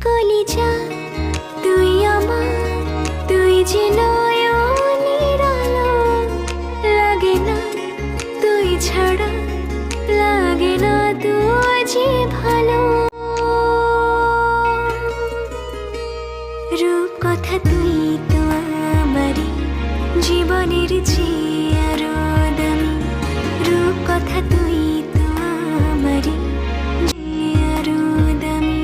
কলিজা তুই আমার, তুই যে নয়নের আলো, লাগে না তুই ছাড়া, লাগে না তুই যে ভালো। রূপ কথা তুই তো আমারই জীবনের চেয়ে আরো দামি, রূপ কথা তুই তো আমারই আরো দামি।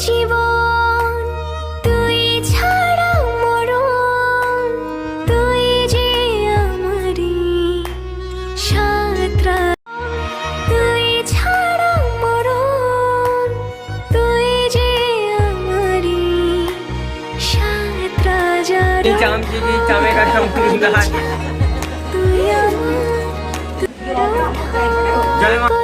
জীবন তুই ছাড়া মরণ, তুই যে আমারই সাতরা, তুই ছাড়া মরণ, তুই যে আমারই সাতরা যার, তুই আমার